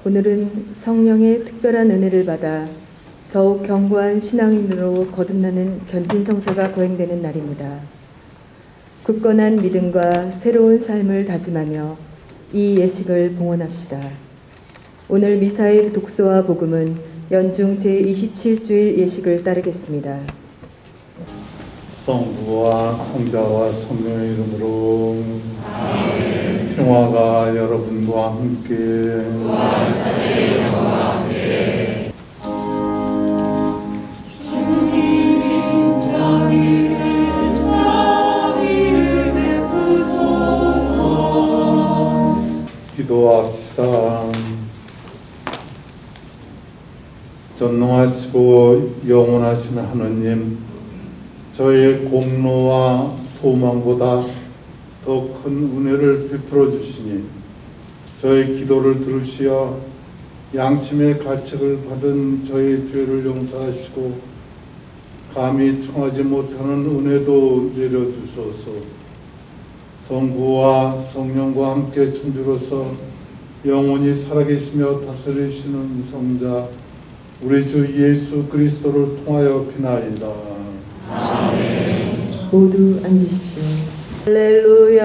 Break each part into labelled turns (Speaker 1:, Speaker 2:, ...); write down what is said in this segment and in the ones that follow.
Speaker 1: 오늘은 성령의 특별한 은혜를 받아 더욱 견고한 신앙인으로 거듭나는 견진성사가 거행되는 날입니다. 굳건한 믿음과 새로운 삶을 다짐하며 이 예식을 봉헌합시다. 오늘 미사의 독서와 복음은 연중 제27주일 예식을 따르겠습니다.
Speaker 2: 성부와 성자와 성령의 이름으로 아멘. 평화가 여러분과 함께 주님 자비를 베푸소서. 기도합시다. 전능하시고 영원하신 하느님, 저의 공로와 소망보다 더 큰 은혜를 베풀어 주시니 저의 기도를 들으시어 양심의 가책을 받은 저의 죄를 용서하시고 감히 청하지 못하는 은혜도 내려주소서. 성부와 성령과 함께 천주로서 영원히 살아계시며 다스리시는 성자 우리 주 예수 그리스도를 통하여 비나이다.
Speaker 1: 아멘. 모두 앉으십시오. 할렐루야.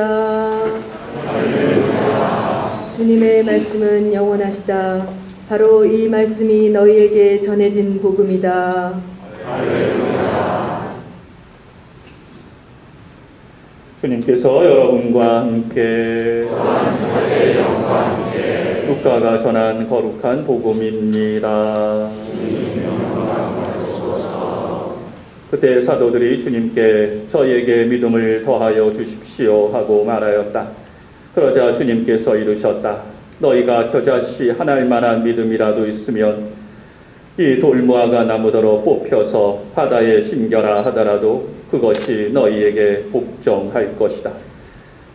Speaker 1: 할렐루야. 주님의 말씀은 영원하시다. 바로 이 말씀이 너희에게 전해진 복음이다. 할렐루야.
Speaker 3: 주님께서 여러분과 함께 루카가 전한 거룩한 복음입니다. 그때 사도들이 주님께 저희에게 믿음을 더하여 주십시오 하고 말하였다. 그러자 주님께서 이르셨다. 너희가 겨자씨 하나일 만한 믿음이라도 있으면 이 돌무화과 나무더러 뽑혀서 바다에 심겨라 하더라도 그것이 너희에게 복종할 것이다.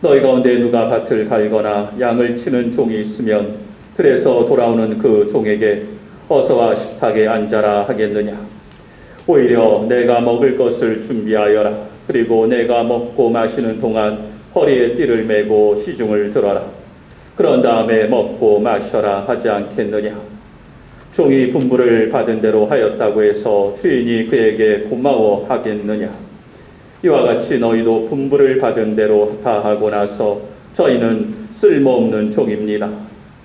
Speaker 3: 너희 가운데 누가 밭을 갈거나 양을 치는 종이 있으면 그래서 돌아오는 그 종에게 어서와 식탁에 앉아라 하겠느냐. 오히려 내가 먹을 것을 준비하여라. 그리고 내가 먹고 마시는 동안 허리에 띠를 메고 시중을 들어라. 그런 다음에 먹고 마셔라 하지 않겠느냐. 종이 분부를 받은 대로 하였다고 해서 주인이 그에게 고마워 하겠느냐. 이와 같이 너희도 분부를 받은 대로 다 하고 나서 저희는 쓸모없는 종입니다.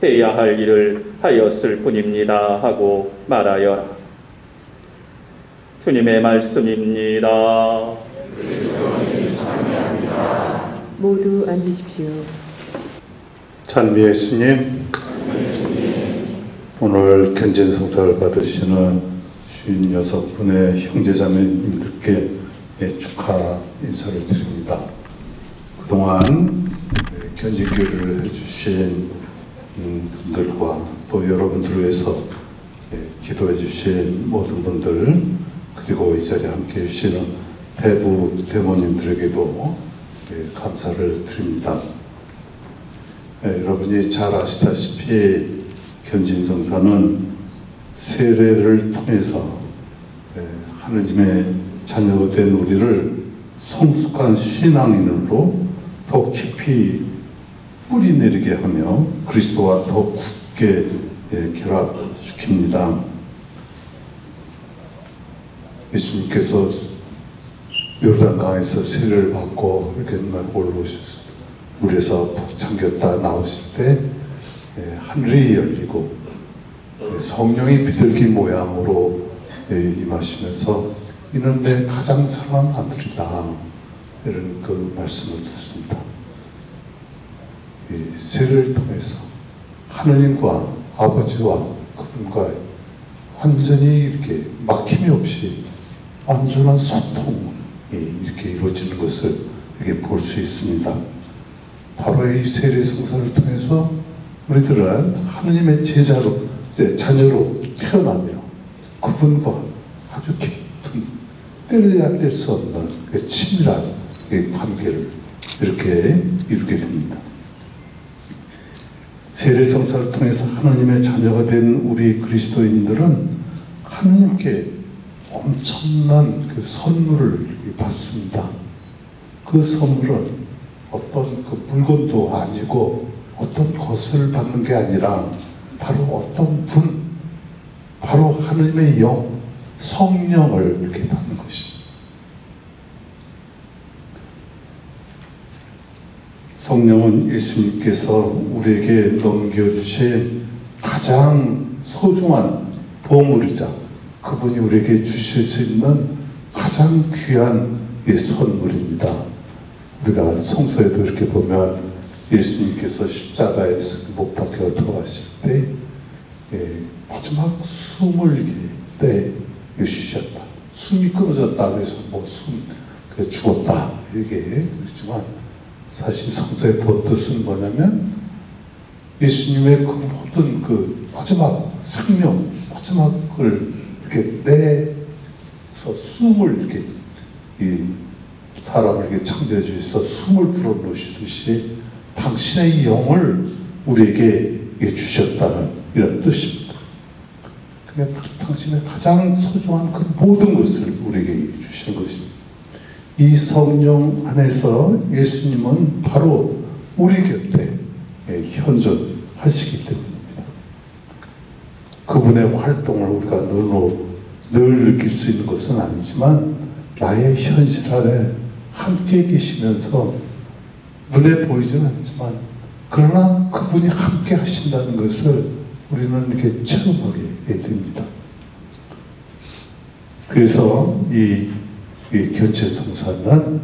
Speaker 3: 해야 할 일을 하였을 뿐입니다 하고 말하여라. 주님의 말씀입니다.
Speaker 1: 모두 앉으십시오.
Speaker 2: 찬미 예수님, 오늘 견진성사를 받으시는 56분의 형제자매님들께 축하 인사를 드립니다. 그동안 견진교류를 해주신 분들과 또 여러분들을 위해서 기도해 주신 모든 분들, 그리고 이 자리에 함께 해주시는 대부 대모님들에게도 감사를 드립니다. 여러분이 잘 아시다시피 견진성사는 세례를 통해서 하느님의 자녀가 된 우리를 성숙한 신앙인으로 더 깊이 뿌리내리게 하며 그리스도와 더 굳게 결합시킵니다. 예수님께서 요르단강에서 세례를 받고 이렇게 올라오셨을 때 물에서 푹 잠겼다 나오실 때 하늘이 열리고 성령이 비둘기 모양으로 임하시면서 이는 내 가장 사랑하는 아들이다, 이런 그 말씀을 듣습니다. 세례를 통해서 하느님과 아버지와 그분과 완전히 이렇게 막힘이 없이 완전한 소통이 이렇게 이루어지는 것을 이렇게 볼 수 있습니다. 바로 이 세례 성사를 통해서 우리들은 하느님의 제자로, 자녀로 태어나며 그분과 아주 깊은 뗄래야 뗄 수 없는 친밀한 관계를 이렇게 이루게 됩니다. 세례 성사를 통해서 하나님의 자녀가 된 우리 그리스도인들은 하나님께 엄청난 그 선물을 받습니다. 그 선물은 어떤 그 물건도 아니고 어떤 것을 받는 게 아니라 바로 어떤 분, 바로 하나님의 영, 성령을 이렇게 받는 것입니다. 성령은 예수님께서 우리에게 넘겨주신 가장 소중한 보물이자 그분이 우리에게 주실 수 있는 가장 귀한 선물입니다. 우리가 성서에도 이렇게 보면 예수님께서 십자가에서 못 박혀 돌아가실 때 마지막 숨을 내쉬셨다. 숨이 끊어졌다 그래서 그래 죽었다 이렇게 그렇지만 사실 성서의 본뜻은 뭐냐면 예수님의 그 모든 그 마지막 생명, 마지막을 이렇게 내서 숨을 이렇게 이 사람을 이렇게 창조해 주셔서 숨을 불어넣으시듯이 당신의 영을 우리에게 주셨다는 이런 뜻입니다. 그러니까 당신의 가장 소중한 그 모든 것을 우리에게 주신 것입니다. 이 성령 안에서 예수님은 바로 우리 곁에 현존하시기 때문입니다. 그분의 활동을 우리가 늘 느낄 수 있는 것은 아니지만 나의 현실 안에 함께 계시면서 눈에 보이지는 않지만 그러나 그분이 함께 하신다는 것을 우리는 이렇게 체험하게 됩니다. 그래서 이 견체성사는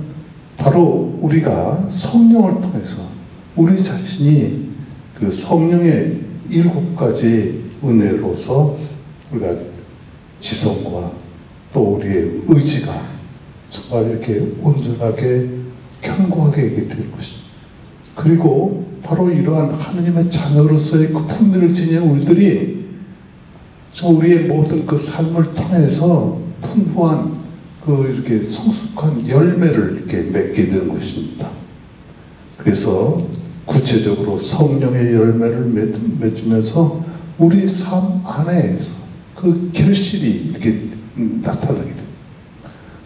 Speaker 2: 바로 우리가 성령을 통해서 우리 자신이 그 성령의 7가지 은혜로서 우리가 지성과 또 우리의 의지가 정말 이렇게 온전하게 견고하게 될 것입니다. 그리고 바로 이러한 하느님의 자녀로서의 그 품위를 지닌 우리들이 우리의 모든 그 삶을 통해서 풍부한 그 이렇게 성숙한 열매를 이렇게 맺게 되는 것입니다. 그래서 구체적으로 성령의 열매를 맺으면서 우리 삶 안에서 그 결실이 이렇게 나타나게 됩니다.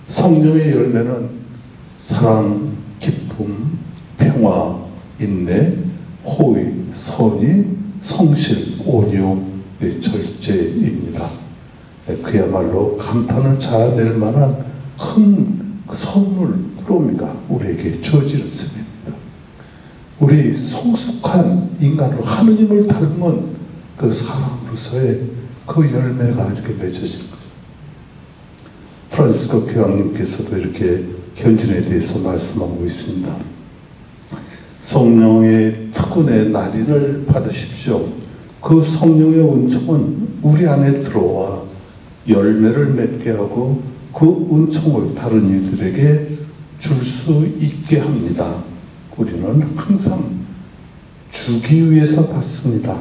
Speaker 2: 성령의 열매는 사랑, 기쁨, 평화, 인내, 호의, 선의, 성실, 온유, 절제입니다. 그야말로 감탄을 자아낼 만한 큰 선물로입니다. 우리에게 주어지는 셈입니다. 우리 성숙한 인간으로 하느님을 닮은 그 사람으로서의 그 열매가 이렇게 맺어진 거죠. 프란시스코 교황님께서도 이렇게 견진에 대해서 말씀하고 있습니다. 성령의 특권의 날인을 받으십시오. 그 성령의 은총은 우리 안에 들어와 열매를 맺게 하고 그 은총을 다른 이들에게 줄 수 있게 합니다. 우리는 항상 주기 위해서 받습니다.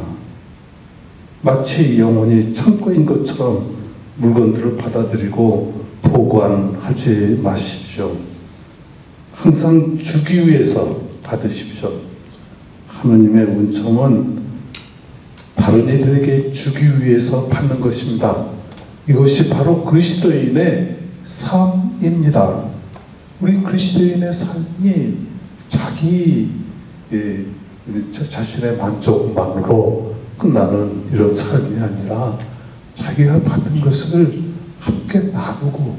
Speaker 2: 마치 영혼이 창고인 것처럼 물건들을 받아들이고 보관하지 마십시오. 항상 주기 위해서 받으십시오. 하느님의 은총은 다른 이들에게 주기 위해서 받는 것입니다. 이것이 바로 그리스도인의 삶입니다. 우리 그리스도인의 삶이 자기 자신의 만족만으로 끝나는 이런 삶이 아니라 자기가 받은 것을 함께 나누고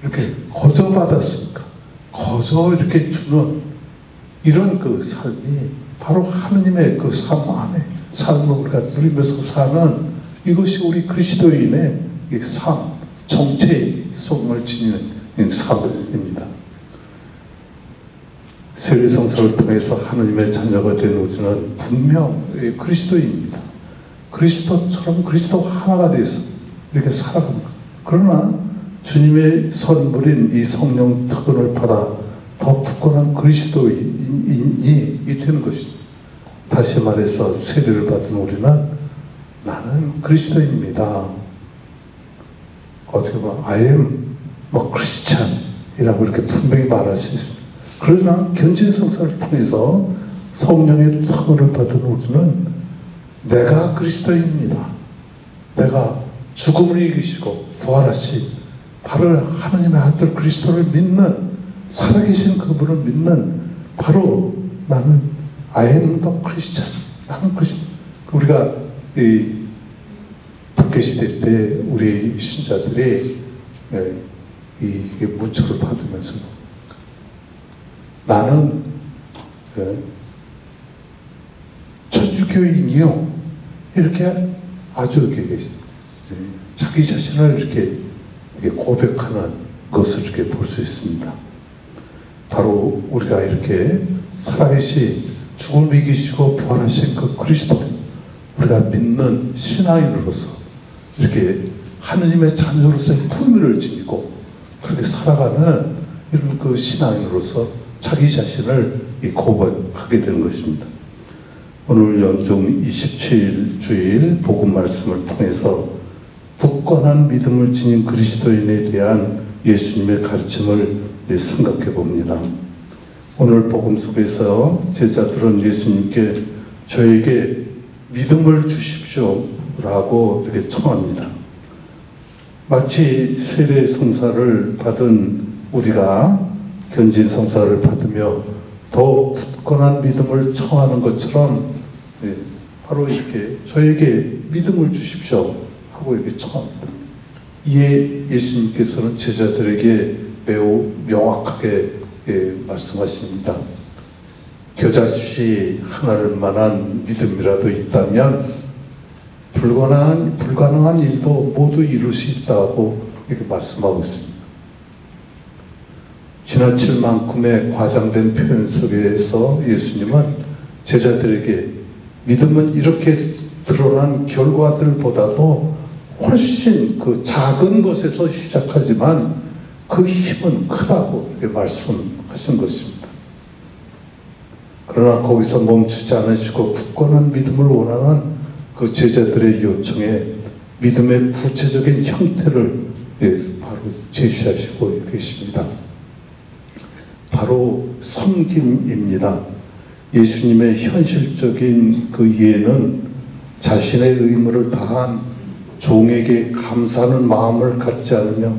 Speaker 2: 이렇게 거저 받았으니까 거저 이렇게 주는 이런 그 삶이 바로 하느님의 그 삶 안에 삶을 우리가 누리면서 사는 이것이 우리 그리스도인의 삶, 정체성을 지니는 삶입니다. 세례성사를 통해서 하느님의 자녀가 된 우리는 분명 그리스도입니다. 그리스도처럼 그리스도 하나가 돼서 이렇게 살아갑니다. 그러나 주님의 선물인 이 성령 특권을 받아 더 굳건한 그리스도인이 되는 것입니다. 다시 말해서 세례를 받은 우리는 나는 그리스도인입니다. 어떻게 보면 I am Christian이라고 이렇게 분명히 말할 수 있습니다. 그러나 견진성사를 통해서 성령의 특권을 받은 우리는 내가 그리스도입니다. 내가 죽음을 이기시고 부활하신 바로 하나님의 아들 그리스도를 믿는 살아계신 그분을 믿는 바로 나는 I am the Christian. 나는 그리스도. 우리가 이 박해시대 때 우리 신자들이 이 문초를 받으면서 나는 천주교인이요 이렇게 아주 이렇게 자기 자신을 이렇게 고백하는 것을 이렇게 볼 수 있습니다. 바로 우리가 이렇게 살아계신 죽음을 이기시고 부활하신 그 그리스도 우리가 믿는 신앙인으로서 이렇게 하느님의 자녀로서의 품위를 지니고 그렇게 살아가는 이런 그 신앙인으로서 자기 자신을 고백하게 되는 것입니다. 오늘 연중 27일 주일 복음 말씀을 통해서 굳건한 믿음을 지닌 그리스도인에 대한 예수님의 가르침을 생각해 봅니다. 오늘 복음 속에서 제자들은 예수님께 저에게 믿음을 주십시오 라고 이렇게 청합니다. 마치 세례 성사를 받은 우리가 견진 성사를 받으며 더 굳건한 믿음을 청하는 것처럼 바로 이렇게 저에게 믿음을 주십시오 하고 이렇게 청합니다. 이에 예수님께서는 제자들에게 매우 명확하게 말씀하십니다. 겨자씨 하나를 만한 믿음이라도 있다면 불가능한 일도 모두 이룰 수 있다고 이렇게 말씀하고 있습니다. 지나칠 만큼의 과장된 표현 속에서 예수님은 제자들에게 믿음은 이렇게 드러난 결과들보다도 훨씬 그 작은 것에서 시작하지만 그 힘은 크다고 이렇게 말씀하신 것입니다. 그러나 거기서 멈추지 않으시고 굳건한 믿음을 원하는 그 제자들의 요청에 믿음의 구체적인 형태를 바로 제시하시고 계십니다. 바로 섬김입니다. 예수님의 현실적인 그 예는 자신의 의무를 다한 종에게 감사하는 마음을 갖지 않으며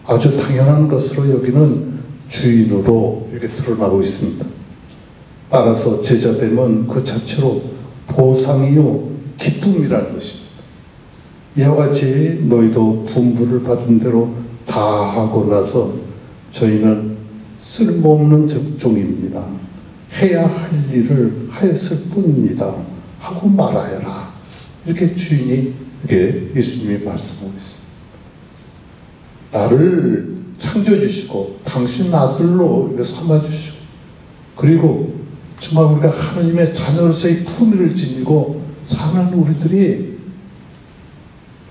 Speaker 2: 아주 당연한 것으로 여기는 주인으로 이렇게 드러나고 있습니다. 따라서 제자됨은 그 자체로 보상이요 기쁨이라는 것입니다. 이와 같이 너희도 분부를 받은 대로 다 하고 나서 저희는 쓸모없는 적종입니다. 해야 할 일을 하였을 뿐입니다. 하고 말하여라. 이렇게 주인이 이렇게 예수님이 말씀하고 있습니다. 나를 창조해주시고 당신 아들로 삼아주시고 그리고 정말 우리가 하나님의 자녀로서의 품위를 지니고 사는 우리들이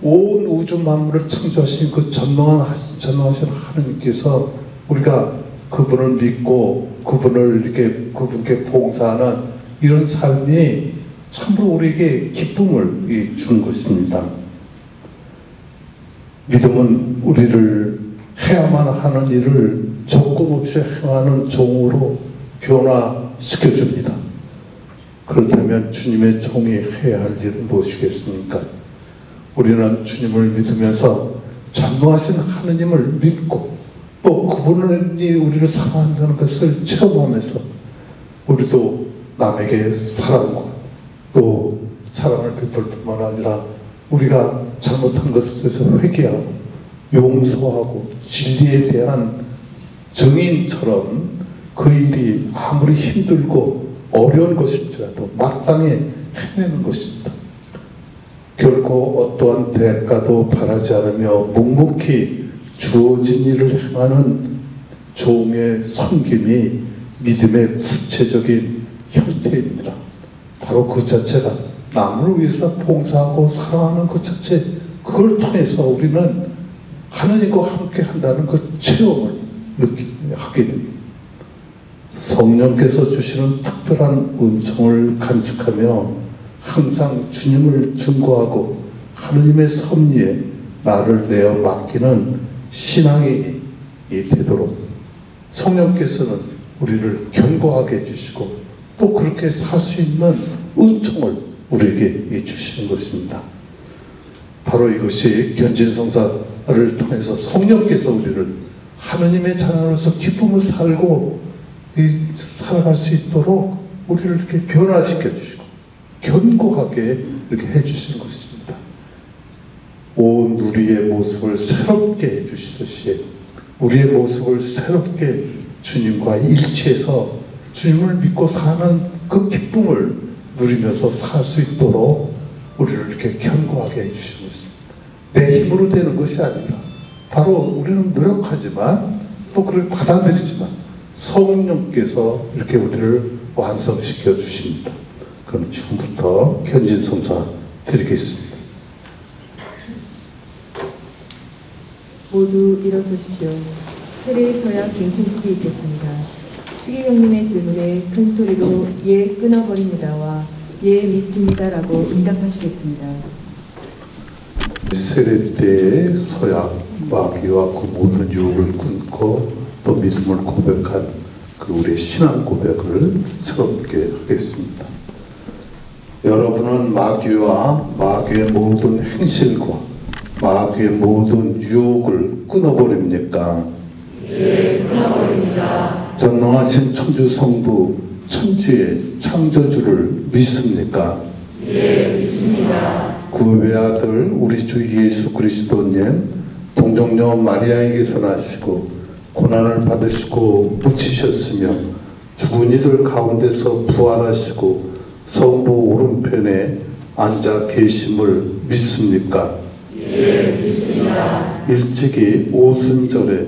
Speaker 2: 온 우주 만물을 창조하신 그 전능하신 하나님께서 우리가 그분을 믿고 그분께 봉사하는 이런 삶이 참으로 우리에게 기쁨을 주는 것입니다. 믿음은 우리를 해야만 하는 일을 조건 없이 행하는 종으로 변화시켜줍니다. 그렇다면 주님의 종이 해야 할 일은 무엇이겠습니까? 우리는 주님을 믿으면서 전능하신 하느님을 믿고 또 그분이 우리를 사랑한다는 것을 체험하면서 우리도 남에게 사랑과 또 사랑을 베풀 뿐만 아니라 우리가 잘못한 것에 대해서 회개하고 용서하고 진리에 대한 증인처럼 그 일이 아무리 힘들고 어려운 것일지라도 마땅히 해내는 것입니다. 결코 어떠한 대가도 바라지 않으며 묵묵히 주어진 일을 행하는 종의 섬김이 믿음의 구체적인 형태입니다. 바로 그 자체가 남을 위해서 봉사하고 사랑하는 그 자체, 그걸 통해서 우리는 하나님과 함께 한다는 그 체험을 하게 됩니다. 성령께서 주시는 특별한 은총을 간직하며 항상 주님을 증거하고 하나님의 섭리에 나를 내어 맡기는 신앙이 되도록 성령께서는 우리를 견고하게 해주시고 또 그렇게 살 수 있는 은총을 우리에게 주시는 것입니다. 바로 이것이 견진성사를 통해서 성령께서 우리를 하나님의 자녀로서 기쁨을 살고 살아갈 수 있도록 우리를 이렇게 변화시켜 주시고 견고하게 이렇게 해주시는 것입니다. 온 우리의 모습을 새롭게 해주시듯이 우리의 모습을 새롭게 주님과 일치해서 주님을 믿고 사는 그 기쁨을 누리면서 살 수 있도록 우리를 이렇게 견고하게 해주시는 것입니다. 내 힘으로 되는 것이 아니라 바로 우리는 노력하지만 또 그걸 받아들이지만 성령께서 이렇게 우리를 완성시켜 주십니다. 그럼 지금부터 견진성사 드리겠습니다.
Speaker 1: 모두 일어서십시오. 세례서야 갱신식이 있겠습니다. 추기경님의 질문에 큰 소리로 예 끊어버립니다와 예 믿습니다라고 응답하시겠습니다.
Speaker 2: 세례 때의 서약, 마귀와 그 모든 유혹을 끊고 또 믿음을 고백한 그 우리의 신앙 고백을 새롭게 하겠습니다. 여러분은 마귀와 마귀의 모든 행실과 마귀의 모든 유혹을 끊어버립니까?
Speaker 1: 예, 끊어버립니다.
Speaker 2: 전능하신 천주 성부 천지의 창조주를 믿습니까?
Speaker 1: 예, 믿습니다.
Speaker 2: 그 외아들 우리 주 예수 그리스도님 동정녀 마리아에게서 나시고 고난을 받으시고 묻히셨으며 죽은 이들 가운데서 부활하시고 성부 오른편에 앉아 계심을 믿습니까?
Speaker 1: 예, 믿습니다.
Speaker 2: 일찍이 오순절에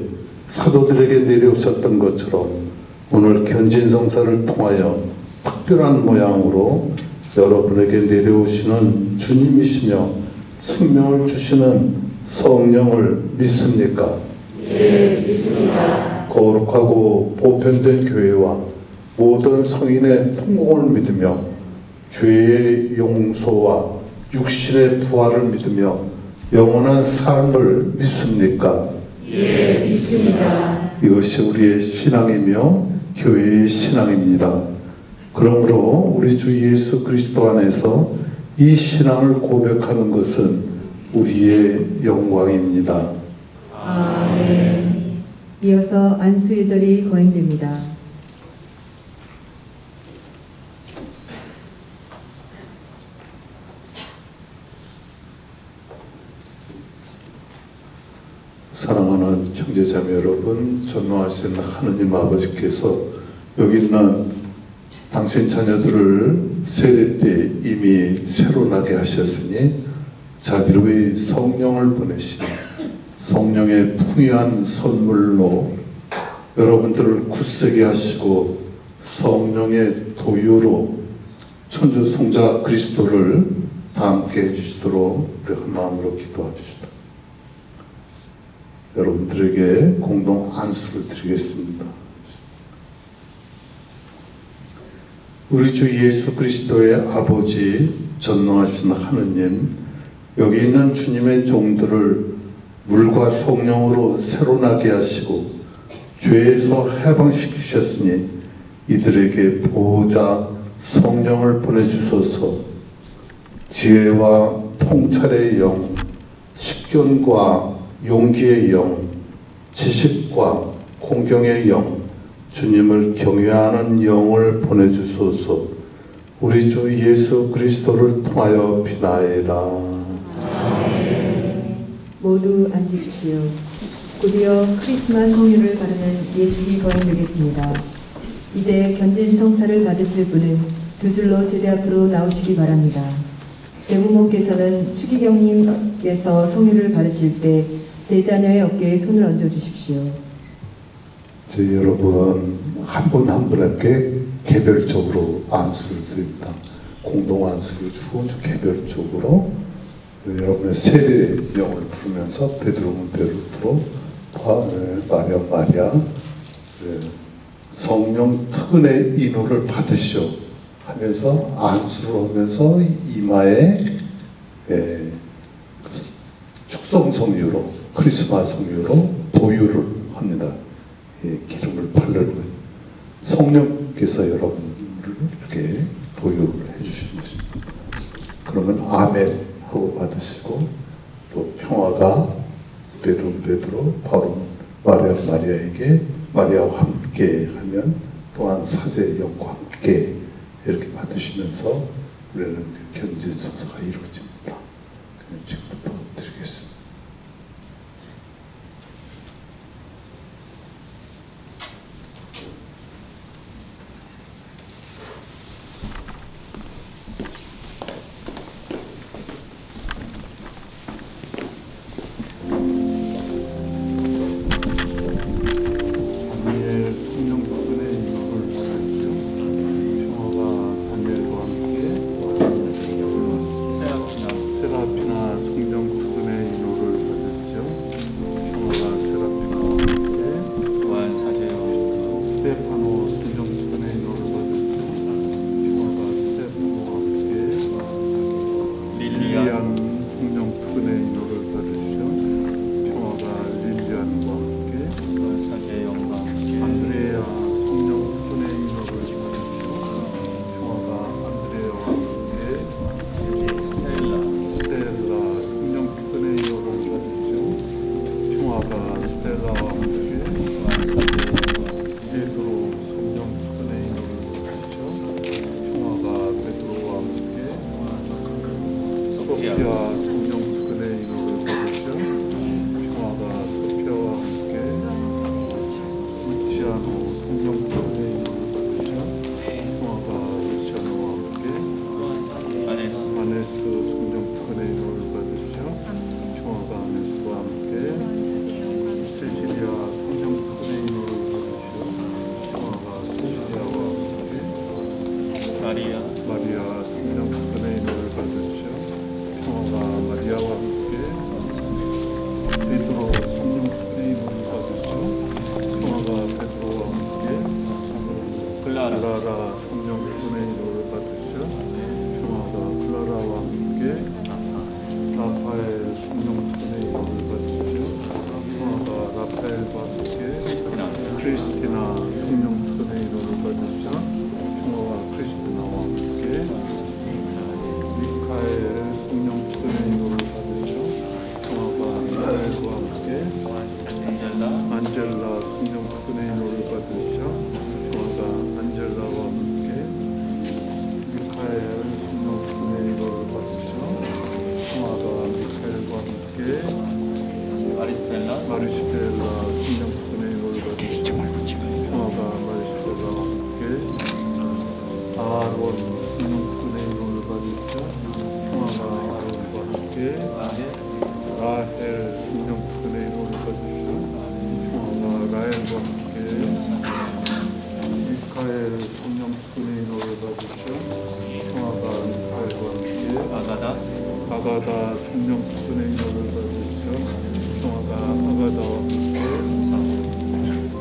Speaker 2: 사도들에게 내려오셨던 것처럼 오늘 견진성사를 통하여 특별한 모양으로 여러분에게 내려오시는 주님이시며 생명을 주시는 성령을 믿습니까?
Speaker 1: 예, 믿습니다.
Speaker 2: 거룩하고 보편된 교회와 모든 성인의 통공을 믿으며 죄의 용서와 육신의 부활을 믿으며 영원한 삶을 믿습니까?
Speaker 1: 예, 믿습니다.
Speaker 2: 이것이 우리의 신앙이며 교회의 신앙입니다. 그러므로 우리 주 예수 그리스도 안에서 이 신앙을 고백하는 것은 우리의 영광입니다.
Speaker 1: 아멘. 이어서 안수예절이 거행됩니다.
Speaker 2: 사랑하는 형제자매 여러분, 전능하신 하느님 아버지께서 여기 있는 당신 자녀들을 세례 때 이미 새로 나게 하셨으니 자비로이 성령을 보내시며 성령의 풍요한 선물로 여러분들을 굳세게 하시고 성령의 도유로 천주 성자 그리스도를 다 함께 해주시도록 우리 한 마음으로 기도합시다. 여러분들에게 공동 안수를 드리겠습니다. 우리 주 예수 그리스도의 아버지 전능하신 하느님, 여기 있는 주님의 종들을 물과 성령으로 새로 나게 하시고 죄에서 해방시키셨으니 이들에게 보호자 성령을 보내주소서. 지혜와 통찰의 영, 식견과 용기의 영, 지식과 공경의 영, 주님을 경외하는 영을 보내주소서. 우리 주 예수 그리스도를 통하여 비나이다.
Speaker 1: 모두 앉으십시오. 곧이어 크리스마스 성유를 바르는 예식이 거행되겠습니다. 이제 견진 성사를 받으실 분은 두 줄로 제대 앞으로 나오시기 바랍니다. 대부모께서는 추기경님께서 성유를 바르실 때 대자녀의 어깨에 손을 얹어 주십시오.
Speaker 2: 저희 여러분 한 분 한 분에게 개별적으로 안수를 드립니다. 공동 안수를 주고 개별적으로 여러분의 세례 영을 부르면서 베드로는 베드로, 마리아 마리아, 성령 특은의 인호를 받으시오 하면서 안수를 하면서 이마에 축성 성유로 크리스마스 성유로 도유를 합니다. 기름을 바르는 성령께서 여러분을 이렇게 도유를 해주시는 것입니다. 그러면 아멘 하고 받으시고 또 평화가 베드로 바로 마리아에게 마리아와 함께 하면 또한 사제의 영과 함께 이렇게 받으시면서 우리는 견진 성사가 이루어집니다. 지금부터 드리겠습니다. 성령 특근의 인도를 받으시오. 평화가 다니엘과 함께 세라피나 성령 특근의 인도를 받으시오. 평화가 세라피나와 함께
Speaker 3: 또한 사제요
Speaker 2: 스테파노 성령 특근의 인도를 받으시오. 평화가 스테파노와 함께 릴리안 성령 특근의 인도를 받으시오. 평화가 릴리안과 함께
Speaker 3: 또한 사제요
Speaker 2: 안드레아 성령 특근의 인도를 받으시오. 평화가 안드레아와 함께 스텔라 성령 특근의 인도를 받으시오. 평화가 스텔라와 함께 베드로 성령 특근의 인도를 받으시오. 평화가 베드로와 함께 소피아 성령 특근의 인도를 받으시오. 평화가 소피아와 함께 루치아노 성령 특근의 인도를 받으시오. 평화가 루치아노와 함께 아네스 성령 특근의 인도를 받으시오. 평화가 아네스와 함께 세시리아 성령 특근의 인도를 받으시오. 평화가 세시리아와 함께 마리아 성령 특근의 인도를 받으시오. 평화가 마리아와 함께 베드로 성령 특근의 인도를 받으시오. 평화가 베드로와 함께 클라라 성령 특근의 인도를 받으시오. 평화가 클라라와 함께 라파엘 성령 특근의 인도를 받으시오. 평화가 라파엘과 함께 크리스티나 성령 특근의 인도를 받으시오. 평화가 크리스티나와 함께 미카엘 성령 특근의 인도를 받으시오. 평화가 미카엘과 함께 안젤라 성령 특근의 인도를 받으시오. 평화가 안젤라와 함께 미카엘 성령 특근의 인도를 받으시오. 평화가 미카엘과 함께 마리스텔라 성령 특근의 인도를 받으시오. 평화가 마리스텔라와 함께 아론 성령 특근의 인도를 받으시오. 평화가 아론과 함께 라헬 성령 특근의 인도를 받으시오. 평화가 라헬과 함께 미카엘 성령 특근의 인도를 받으시오. 평화가 미카엘과 함께 아가다 성령 특근의 인도를 받으시오. 평화가 아가다와 함께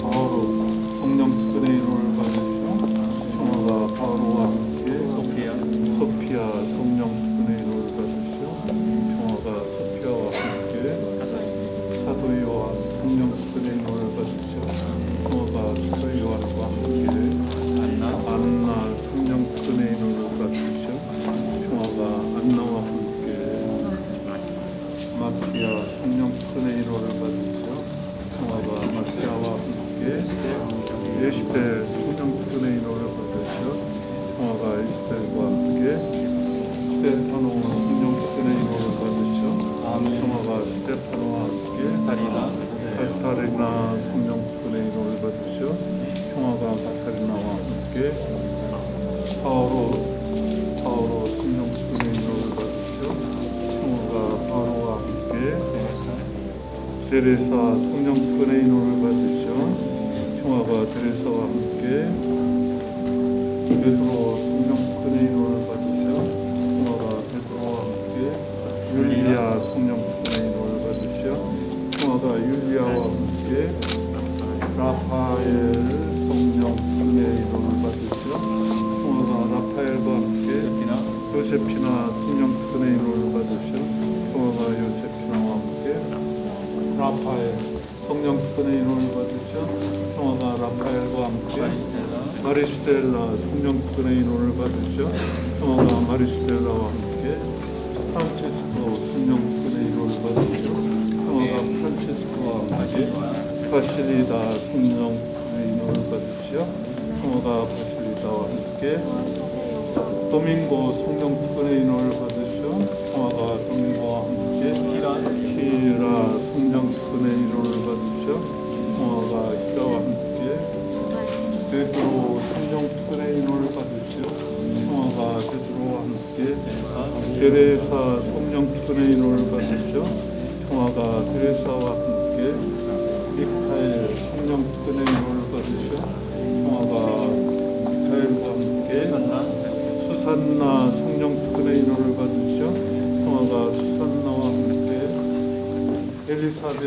Speaker 2: 바오로 성령 특근의 인도를 받으시오. 평화가 바오로와 함께 소피아 성령 특근의 인도를 받으시오. 평화가 소피아와 함께 사도 요한 성령 특근의 인도를 받으시오. 평화가 사도 요한과 함께 안나 성령 특근의 인도를 받으시오. 평화가 안나와 함께 마티아 성령 특근의 인도를 받으시오. 평화가 마티아와 함께 예시벨 성령 특근의 인도를 받으시오. 평화가 이스벨과 함께 스테파노 성령 특근의 인도를 받으시오. 평화가 스테파노와 함께 카타리나 성령 특근의 인도를 받으시오. 평화가 카타리나와 함께 파오로 성령 특근의 인도를 받으시오. 평화가 파오로와 함께 데레사 성령 특근의 인도를 받으시오. 평화가 데레사와 함께 베드로 성령 특근의 인도를 받으시오. 평화가 베드로와 함께 율리아 성령 특근의 인도를 받으시오. 평화가 율리아와 함께 라파엘 성령 특근의 인도를 받으시오. 평화가 라파엘과 함께 요세피나 성령 특근의 인도를 받으시오. 평화가 요세피나와 함께 라파엘 성령 특근의 인도를 받으시오. 평화가 라파엘과 함께 마리스텔라 성령 특근의 인도를 받으시오. 평화가 마리스텔라와 함께 프란체스코 성령 특근의 인도를 받으시오. 평화가 프란체스코와 함께 바실리다 성령 특근의 인도를 받으시오. 평화가 바실리다와 함께 도밍고 성령 특근의 인도를 받으시오. 평화가 도밍고와 함께 히라 성령 특근의 인도를 받으시오. 평화가 히라와 함께 베드로 성령 특근의 인도를 받으시오. 평화가 베드로와 함께 데레사 성령 특근의 인도를 받으시오. 평화가 데레사와 함께 미카엘 성령 특근의 인도를 받으시오.
Speaker 4: 수산나 성령 특근의 인원을 받으시오. 평화가 수산나와 함께 엘리사벳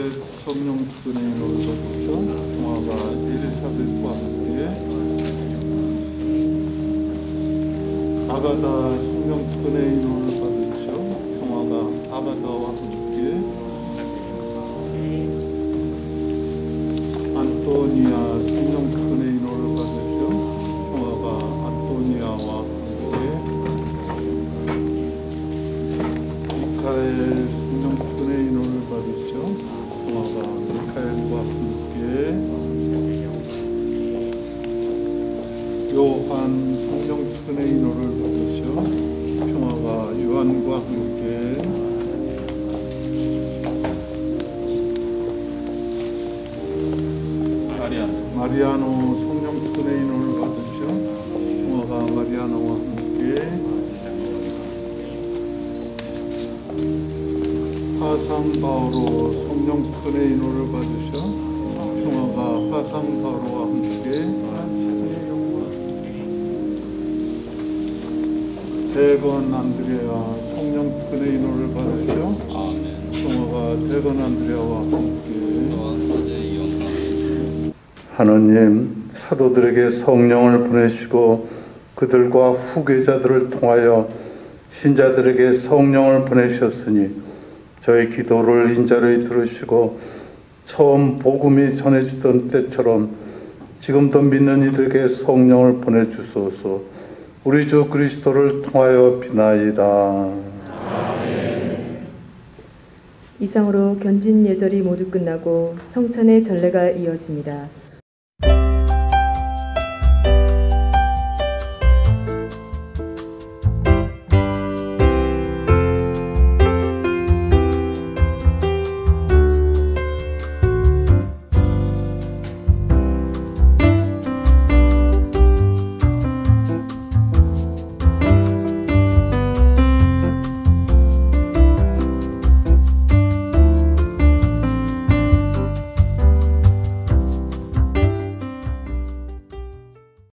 Speaker 4: 성령 특근의 인원을 받으시오. 평화가 엘리사벳과 함께 아가다 성령 특근의 인원을 받으시오. 평화가 아가다와 함께 안토니아 성령 특근의 인원을 받으시오. 평화가 안토니아와 함께 미카엘 성령 특근의 인원을 받으시오. 평화가 미카엘과 함께 요한 성령 특근의 인원을 받으시오. 평화가 요한과 함께 마리아노 성령 특근의 인원을 받으시오. 평화가 마리아노와 함께 화상 바오로 성령 특근의 인원을 받으시오. 평화가 화상 바오로와 함께 대건 안드레아 성령 특근의 인원을 받으시오. 평화가 대건 안드레아와 함께
Speaker 2: 하느님, 사도들에게 성령을 보내시고 그들과 후계자들을 통하여 신자들에게 성령을 보내셨으니 저희 기도를 인자로이 들으시고 처음 복음이 전해지던 때처럼 지금도 믿는 이들에게 성령을 보내주소서. 우리 주 그리스도를 통하여 비나이다.
Speaker 1: 이상으로 견진 예절이 모두 끝나고 성찬의 전례가 이어집니다.